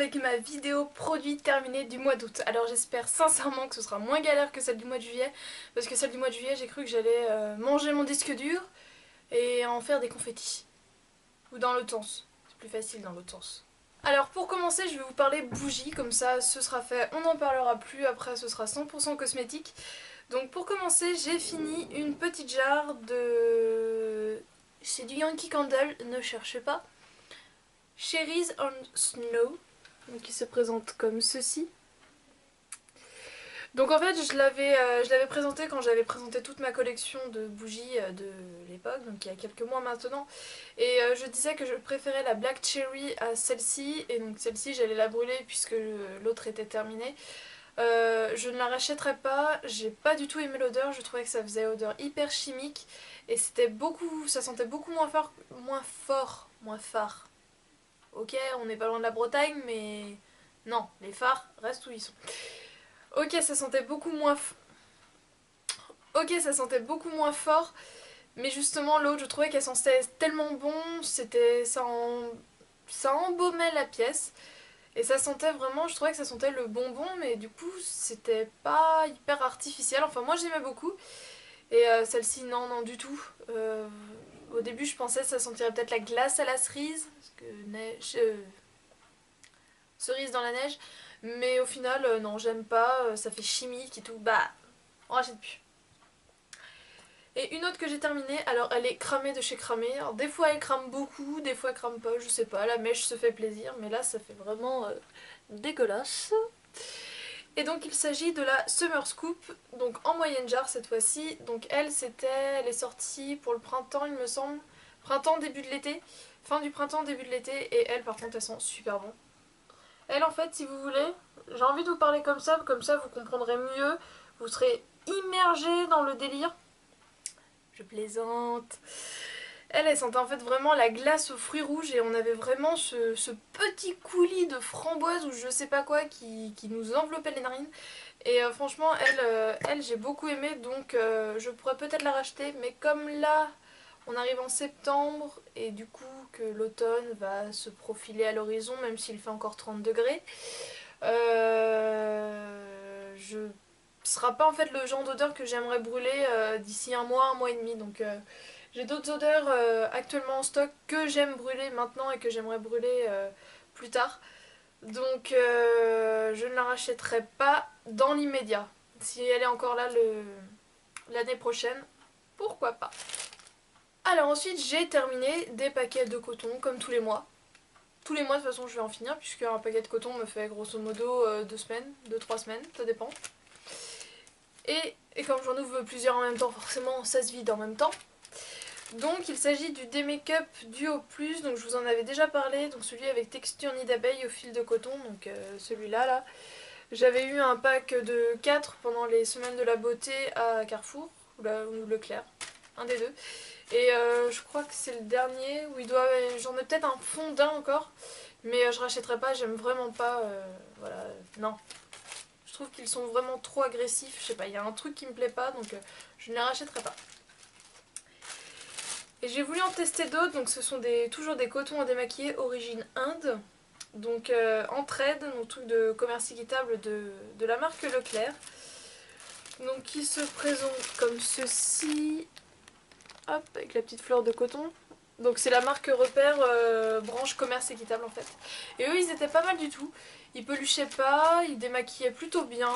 avec ma vidéo produit terminée du mois d'août. Alors j'espère sincèrement que ce sera moins galère que celle du mois de juillet, parce que celle du mois de juillet j'ai cru que j'allais manger mon disque dur et en faire des confettis. Ou dans l'autre sens, c'est plus facile dans l'autre sens. Alors pour commencer je vais vous parler bougies, comme ça ce sera fait, on n'en parlera plus, après ce sera 100% cosmétique. Donc pour commencer j'ai fini une petite jarre de... C'est du Yankee Candle, ne cherchez pas. Cherries on Snow, donc qui se présente comme ceci. Donc en fait je l'avais présenté quand j'avais présenté toute ma collection de bougies de l'époque, donc il y a quelques mois maintenant. Et je disais que je préférais la Black Cherry à celle-ci, et donc celle-ci j'allais la brûler puisque l'autre était terminée. Je ne la rachèterai pas, j'ai pas du tout aimé l'odeur, je trouvais que ça faisait odeur hyper chimique et ça sentait beaucoup moins fort. Ok, on n'est pas loin de la Bretagne, mais non, les phares restent où ils sont. Ok, ça sentait beaucoup moins Ok, ça sentait beaucoup moins fort, mais justement l'autre, je trouvais qu'elle sentait tellement bon, ça embaumait la pièce. Et ça sentait vraiment, je trouvais que ça sentait le bonbon, mais du coup c'était pas hyper artificiel. Enfin moi j'aimais beaucoup. Et celle-ci non, non du tout. Au début je pensais que ça sentirait peut-être la glace à la cerise, parce que cerise dans la neige. Mais au final non, j'aime pas, ça fait chimique et tout. Bah, on rachète plus. Et une autre que j'ai terminée, alors elle est cramée de chez Cramé. Alors des fois elle crame beaucoup, des fois elle crame pas, je sais pas, la mèche se fait plaisir, mais là ça fait vraiment dégueulasse. Et donc il s'agit de la Summer Scoop, donc en moyenne jarre cette fois-ci. Donc elle est sortie pour le printemps il me semble, printemps début de l'été, fin du printemps début de l'été, et elle par contre elle sent super bon. Elle en fait si vous voulez, j'ai envie de vous parler comme ça vous comprendrez mieux, vous serez immergé dans le délire. Je plaisante. Elle sentait en fait vraiment la glace aux fruits rouges et on avait vraiment ce petit coulis de framboise ou je sais pas quoi qui nous enveloppait les narines. Et franchement, elle j'ai beaucoup aimé, donc je pourrais peut-être la racheter. Mais comme là, on arrive en septembre et du coup que l'automne va se profiler à l'horizon, même s'il fait encore 30 degrés, ce sera pas en fait le genre d'odeur que j'aimerais brûler d'ici un mois et demi. Donc j'ai d'autres odeurs actuellement en stock que j'aime brûler maintenant et que j'aimerais brûler plus tard. Donc je ne la rachèterai pas dans l'immédiat. Si elle est encore là l'année prochaine, pourquoi pas. Alors ensuite j'ai terminé des paquets de coton comme tous les mois. Tous les mois de toute façon je vais en finir puisque un paquet de coton me fait grosso modo 2 semaines, 2-3 semaines, ça dépend. Et comme j'en ouvre plusieurs en même temps, forcément ça se vide en même temps. Donc il s'agit du D-Makeup Duo Plus, donc je vous en avais déjà parlé, donc celui avec texture nid d'abeille au fil de coton, donc celui-là là. J'avais eu un pack de 4 pendant les semaines de la beauté à Carrefour, ou Leclerc, un des deux. Et je crois que c'est le dernier où j'en ai peut-être un fond d'un encore, mais je rachèterai pas, j'aime vraiment pas, voilà, non. Je trouve qu'ils sont vraiment trop agressifs, je sais pas, il y a un truc qui me plaît pas, donc je ne les rachèterai pas. Et j'ai voulu en tester d'autres, donc ce sont toujours des cotons à démaquiller origine Inde. Donc en trade, donc truc de commerce équitable de la marque Leclerc. Donc qui se présente comme ceci. Hop, avec la petite fleur de coton. Donc c'est la marque Repère branche commerce équitable en fait. Et eux ils étaient pas mal du tout. Ils peluchaient pas, ils démaquillaient plutôt bien,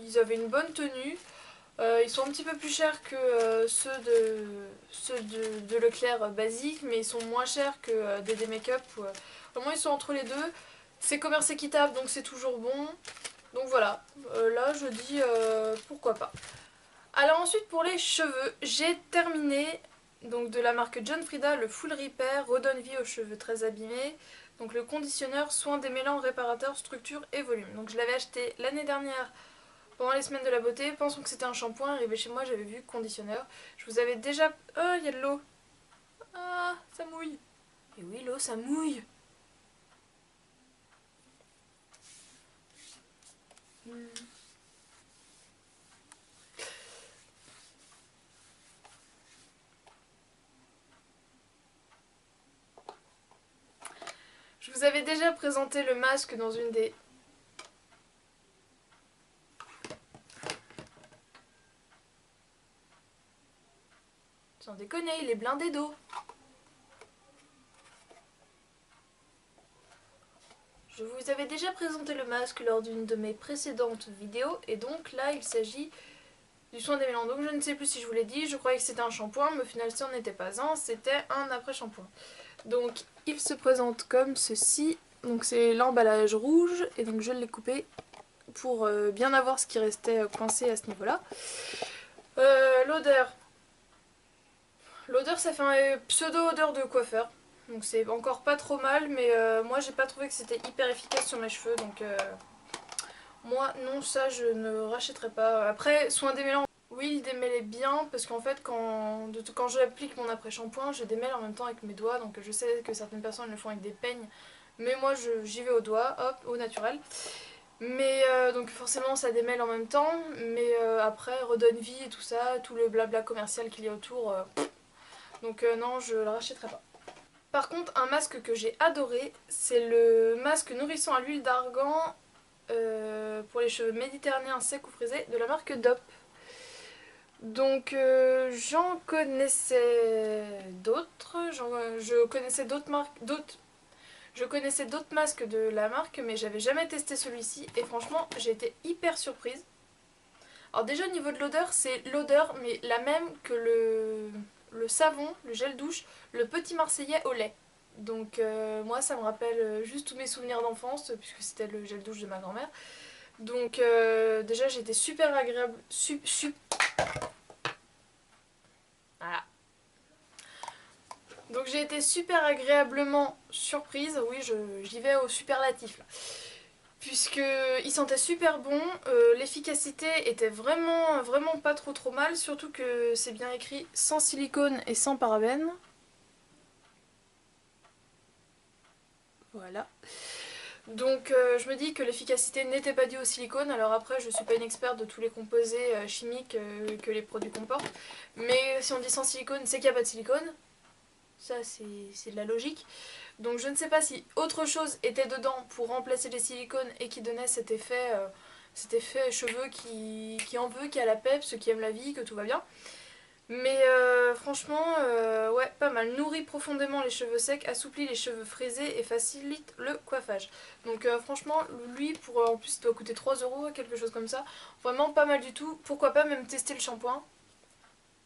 ils avaient une bonne tenue. Ils sont un petit peu plus chers que ceux de Leclerc basique, mais ils sont moins chers que des make-up. Vraiment, ils sont entre les deux. C'est commerce équitable, donc c'est toujours bon. Donc voilà, là je dis pourquoi pas. Alors ensuite pour les cheveux, j'ai terminé donc de la marque John Frieda le Full Repair, redonne vie aux cheveux très abîmés. Donc le conditionneur, soin démêlant, réparateur, structure et volume. Donc je l'avais acheté l'année dernière pendant les semaines de la beauté, pensons que c'était un shampoing, arrivé chez moi j'avais vu conditionneur. Je vous avais déjà... Oh, il y a de l'eau. Ah, ça mouille. Et oui, l'eau, ça mouille. Je vous vous avez déjà présenté le masque dans une des... Sans déconner, il est blindé d'eau. Je vous avais déjà présenté le masque lors d'une de mes précédentes vidéos et donc là il s'agit du soin des mélans. Donc je ne sais plus si je vous l'ai dit, je croyais que c'était un shampoing mais au final ce n'en était pas un, c'était un après-shampoing. Donc il se présente comme ceci, donc c'est l'emballage rouge et donc je l'ai coupé pour bien avoir ce qui restait coincé à ce niveau-là. L'odeur. L'odeur ça fait un pseudo-odeur de coiffeur. Donc c'est encore pas trop mal, mais moi j'ai pas trouvé que c'était hyper efficace sur mes cheveux, donc moi non, ça je ne rachèterai pas. Après, soin démêlant, oui il démêlait bien, parce qu'en fait quand je applique mon après-shampoing, je démêle en même temps avec mes doigts, donc je sais que certaines personnes le font avec des peignes, mais moi j'y vais au doigt, hop, au naturel. Mais donc forcément ça démêle en même temps, mais après redonne vie et tout ça, tout le blabla commercial qu'il y a autour, donc non je le rachèterai pas. Par contre, un masque que j'ai adoré, c'est le masque nourrissant à l'huile d'argan pour les cheveux méditerranéens secs ou frisés de la marque Dop. Donc j'en connaissais d'autres, je connaissais d'autres marques, je connaissais d'autres masques de la marque, mais j'avais jamais testé celui-ci et franchement j'ai été hyper surprise. Alors déjà au niveau de l'odeur, c'est l'odeur mais la même que le savon, le gel douche, le petit marseillais au lait. Donc moi ça me rappelle juste tous mes souvenirs d'enfance puisque c'était le gel douche de ma grand-mère. Donc déjà j'ai été super agréable, voilà. Donc j'ai été super agréablement surprise, oui j'y vais au superlatif là. Puisqu'il sentait super bon, l'efficacité était vraiment pas trop mal, surtout que c'est bien écrit sans silicone et sans parabènes. Voilà. Donc je me dis que l'efficacité n'était pas due au silicone, alors après je suis pas une experte de tous les composés chimiques que les produits comportent, mais si on dit sans silicone c'est qu'il n'y a pas de silicone, ça c'est de la logique. Donc je ne sais pas si autre chose était dedans pour remplacer les silicones et qui donnait cet effet cheveux qui en veut, qui a la peps, qui aime la vie, que tout va bien. Mais franchement, ouais, pas mal. Nourrit profondément les cheveux secs, assouplit les cheveux frisés et facilite le coiffage. Donc franchement, lui, en plus, il doit coûter 3 €, quelque chose comme ça. Vraiment pas mal du tout. Pourquoi pas même tester le shampoing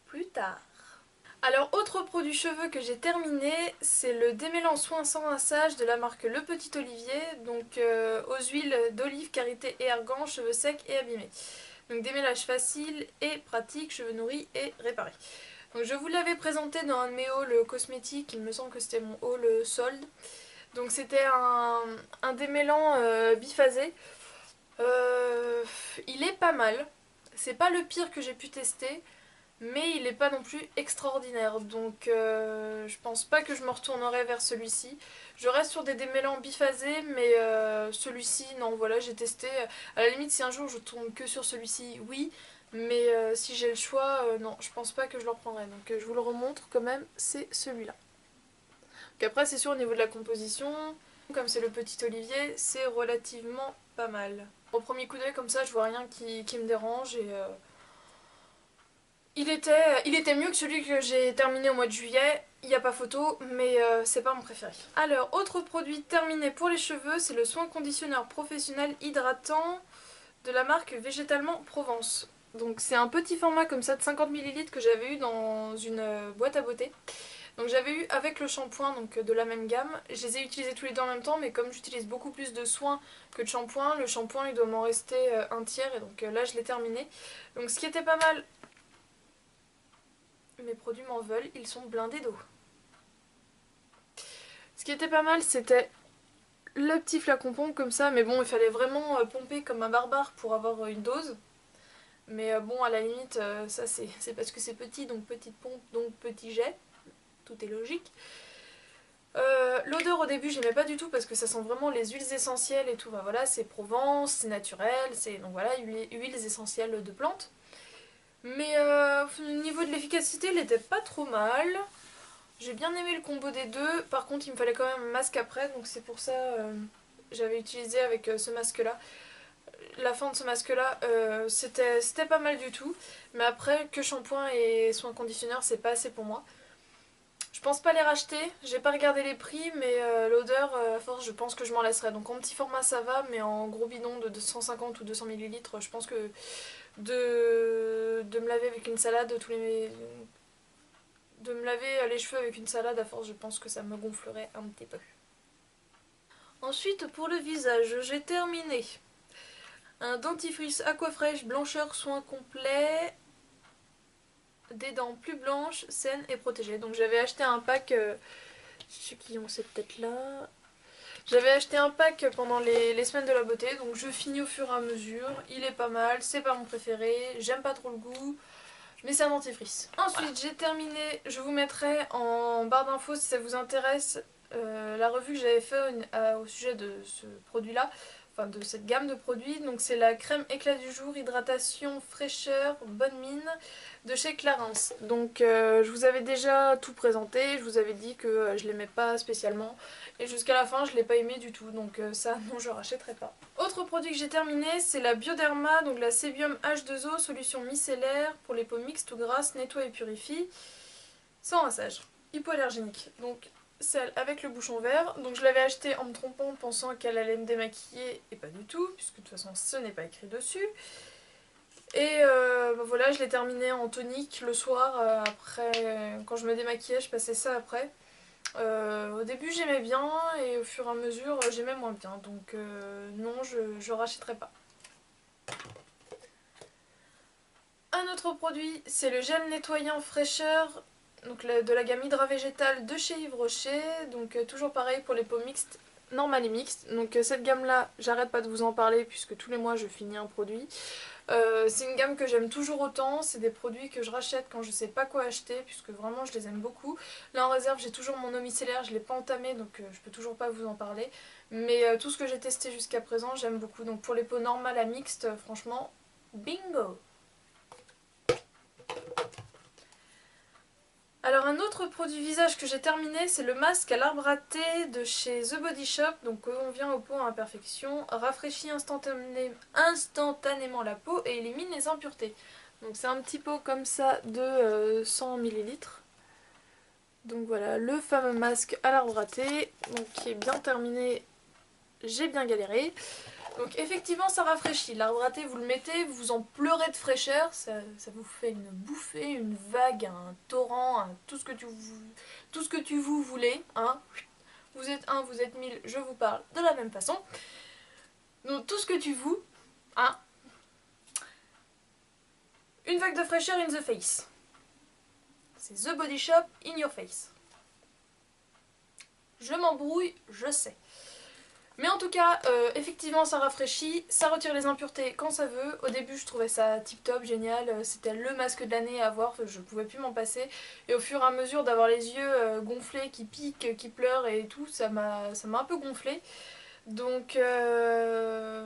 plus tard. Alors, autre produit cheveux que j'ai terminé, c'est le démêlant soin sans rinçage de la marque Le Petit Olivier, donc aux huiles d'olive, karité et argan, cheveux secs et abîmés. Donc démêlage facile et pratique, cheveux nourris et réparés. Donc je vous l'avais présenté dans un de mes hauls cosmétiques, il me semble que c'était mon haul solde. Donc c'était un démêlant biphasé. Il est pas mal, c'est pas le pire que j'ai pu tester. Mais il n'est pas non plus extraordinaire, donc je pense pas que je me retournerai vers celui-ci. Je reste sur des démêlants biphasés, mais celui-ci, non, voilà, j'ai testé. À la limite, si un jour je tourne que sur celui-ci, oui, mais si j'ai le choix, non, je pense pas que je le reprendrai. Donc je vous le remontre quand même, c'est celui-là. Donc après, c'est sûr, au niveau de la composition, comme c'est le petit olivier, c'est relativement pas mal. Au premier coup d'œil, comme ça, je vois rien qui me dérange et... il était mieux que celui que j'ai terminé au mois de juillet, il n'y a pas photo, mais c'est pas mon préféré. Alors, autre produit terminé pour les cheveux, c'est le soin conditionneur professionnel hydratant de la marque Végétalement Provence. Donc c'est un petit format comme ça de 50 ml que j'avais eu dans une boîte à beauté. Donc j'avais eu avec le shampoing donc de la même gamme. Je les ai utilisés tous les deux en même temps, mais comme j'utilise beaucoup plus de soins que de shampoing, le shampoing il doit m'en rester un tiers et donc là je l'ai terminé. Donc ce qui était pas mal, mes produits m'en veulent, ils sont blindés d'eau. Ce qui était pas mal, c'était le petit flacon pompe comme ça, mais bon, il fallait vraiment pomper comme un barbare pour avoir une dose. Mais bon, à la limite, ça c'est parce que c'est petit, donc petite pompe, donc petit jet. Tout est logique. L'odeur au début, j'aimais pas du tout parce que ça sent vraiment les huiles essentielles et tout. Bah, voilà, c'est Provence, c'est naturel, c'est donc voilà, huiles essentielles de plantes. Mais au niveau de l'efficacité, il était pas trop mal. J'ai bien aimé le combo des deux, par contre il me fallait quand même un masque après, donc c'est pour ça j'avais utilisé avec ce masque là. La fin de ce masque là, c'était pas mal du tout, mais après que shampoing et soin conditionneur c'est pas assez pour moi. Je pense pas les racheter, j'ai pas regardé les prix, mais l'odeur, à force je pense que je m'en laisserai. Donc en petit format ça va, mais en gros bidon de 250 ou 200 millilitres, je pense que de me laver avec une salade tous les... De me laver les cheveux avec une salade, à force je pense que ça me gonflerait un petit peu. Ensuite pour le visage, j'ai terminé un dentifrice Aquafresh blancheur soin complet, des dents plus blanches, saines et protégées. Donc j'avais acheté un pack, ceux qui ont cette tête là, j'avais acheté un pack pendant les semaines de la beauté, donc je finis au fur et à mesure, il est pas mal, c'est pas mon préféré, j'aime pas trop le goût, mais c'est un dentifrice. Ensuite j'ai terminé, je vous mettrai en barre d'infos si ça vous intéresse la revue que j'avais fait au sujet de ce produit là, enfin de cette gamme de produits. Donc c'est la crème éclat du jour, hydratation, fraîcheur, bonne mine de chez Clarins. Donc je vous avais déjà tout présenté, je vous avais dit que je l'aimais pas spécialement et jusqu'à la fin je l'ai pas aimé du tout, donc ça non, je rachèterai pas. Autre produit que j'ai terminé, c'est la Bioderma, donc la Sébium H2O, solution micellaire pour les peaux mixtes ou grasses, nettoie et purifie, sans rinçage, hypoallergénique. Donc celle avec le bouchon vert, donc je l'avais achetée en me trompant, pensant qu'elle allait me démaquiller, et pas du tout, puisque de toute façon ce n'est pas écrit dessus. Et bah voilà, je l'ai terminée en tonique le soir, après, quand je me démaquillais, je passais ça après. Au début j'aimais bien et au fur et à mesure j'aimais moins bien, donc non, je rachèterai pas. Un autre produit, c'est le gel nettoyant fraîcheur, donc de la gamme Hydra Végétale de chez Yves Rocher, donc toujours pareil pour les peaux mixtes, normales et mixtes. Donc cette gamme là, j'arrête pas de vous en parler puisque tous les mois je finis un produit. C'est une gamme que j'aime toujours autant, c'est des produits que je rachète quand je sais pas quoi acheter puisque vraiment je les aime beaucoup. Là en réserve j'ai toujours mon eau micellaire, je l'ai pas entamé donc je peux toujours pas vous en parler. Mais tout ce que j'ai testé jusqu'à présent j'aime beaucoup, donc pour les peaux normales à mixtes, franchement, bingo! Alors un autre produit visage que j'ai terminé, c'est le masque à l'arbre à thé de chez The Body Shop. Donc on vient aux peaux à imperfection, rafraîchit instantanément la peau et élimine les impuretés. Donc c'est un petit pot comme ça de 100 millilitres. Donc voilà, le fameux masque à l'arbre à thé, donc qui est bien terminé, j'ai bien galéré. Donc effectivement ça rafraîchit, l'arbre à thé vous le mettez, vous en pleurez de fraîcheur, ça vous fait une bouffée, une vague, un torrent, tout ce que vous voulez, hein. Vous êtes un, vous êtes 1000, je vous parle de la même façon. Donc tout ce que tu veux, hein. Une vague de fraîcheur in the face. C'est The Body Shop in your face. Je m'embrouille, je sais. Mais en tout cas, effectivement ça rafraîchit, ça retire les impuretés quand ça veut. Au début je trouvais ça tip top, génial, c'était le masque de l'année à avoir, je pouvais plus m'en passer. Et au fur et à mesure d'avoir les yeux gonflés, qui piquent, qui pleurent et tout, ça m'a un peu gonflé. Donc,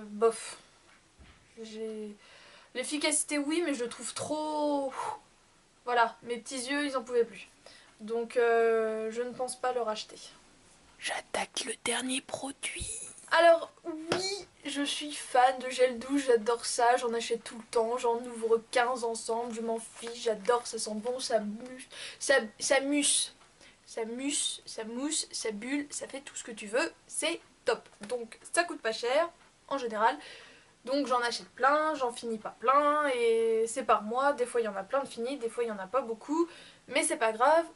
bof. L'efficacité oui, mais je le trouve trop... Voilà, mes petits yeux ils en pouvaient plus. Donc je ne pense pas le racheter. J'attaque le dernier produit. Alors oui, je suis fan de gel douche, j'adore ça, j'en achète tout le temps, j'en ouvre 15 ensemble, je m'en fiche, j'adore, ça sent bon, ça mousse, ça mousse, ça bulle, ça fait tout ce que tu veux, c'est top. Donc ça coûte pas cher en général, donc j'en achète plein, j'en finis pas plein et c'est par mois, des fois il y en a plein de finis, des fois il y en a pas beaucoup, mais c'est pas grave,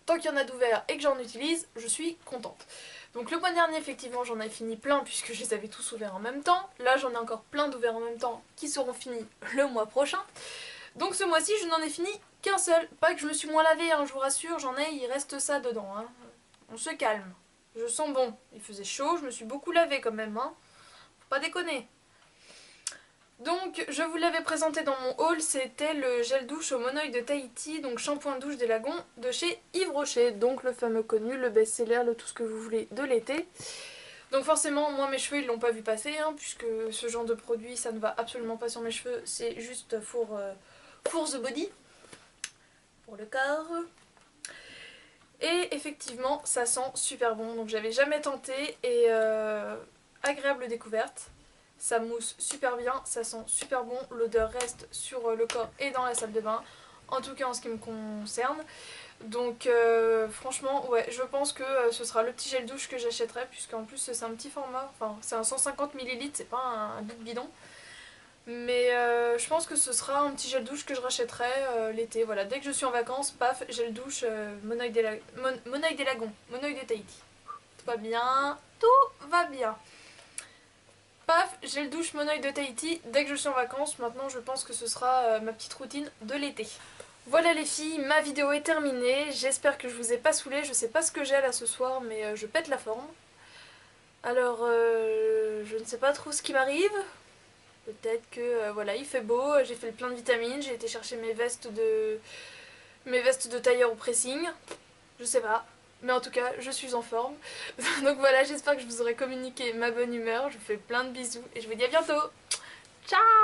tant qu'il y en a d'ouverts et que j'en utilise, je suis contente. Donc le mois dernier effectivement j'en ai fini plein puisque je les avais tous ouverts en même temps. Là j'en ai encore plein d'ouverts en même temps qui seront finis le mois prochain. Donc ce mois-ci je n'en ai fini qu'un seul. Pas que je me suis moins lavé, hein, je vous rassure, j'en ai, il reste ça dedans. Hein. On se calme. Je sens bon. Il faisait chaud, je me suis beaucoup lavé quand même. Hein. Faut pas déconner. Donc je vous l'avais présenté dans mon haul, c'était le gel douche au monoï de Tahiti, donc shampoing douche des lagons de chez Yves Rocher, donc le fameux connu, le best-seller, le tout ce que vous voulez de l'été. Donc forcément, moi mes cheveux ils l'ont pas vu passer, hein, puisque ce genre de produit ça ne va absolument pas sur mes cheveux, c'est juste pour the body, pour le corps. Et effectivement ça sent super bon, donc j'avais jamais tenté et agréable découverte. Ça mousse super bien, ça sent super bon, l'odeur reste sur le corps et dans la salle de bain, en tout cas en ce qui me concerne. Donc franchement ouais, je pense que ce sera le petit gel douche que j'achèterai, puisqu'en plus c'est un petit format, enfin c'est un 150 ml, c'est pas un big bidon. Mais je pense que ce sera un petit gel douche que je rachèterai l'été. Voilà, dès que je suis en vacances, paf, gel douche Monoeil des Lagons, Monoeil de Tahiti. Tout va bien, tout va bien. Paf, gel douche Monoeil de Tahiti dès que je suis en vacances. Maintenant, je pense que ce sera ma petite routine de l'été. Voilà les filles, ma vidéo est terminée. J'espère que je vous ai pas saoulé. Je sais pas ce que j'ai là ce soir, mais je pète la forme. Alors, je ne sais pas trop ce qui m'arrive. Peut-être que voilà, il fait beau, j'ai fait le plein de vitamines, j'ai été chercher mes vestes de tailleur au pressing. Je sais pas. Mais en tout cas, je suis en forme. Donc voilà, j'espère que je vous aurai communiqué ma bonne humeur. Je vous fais plein de bisous et je vous dis à bientôt. Ciao!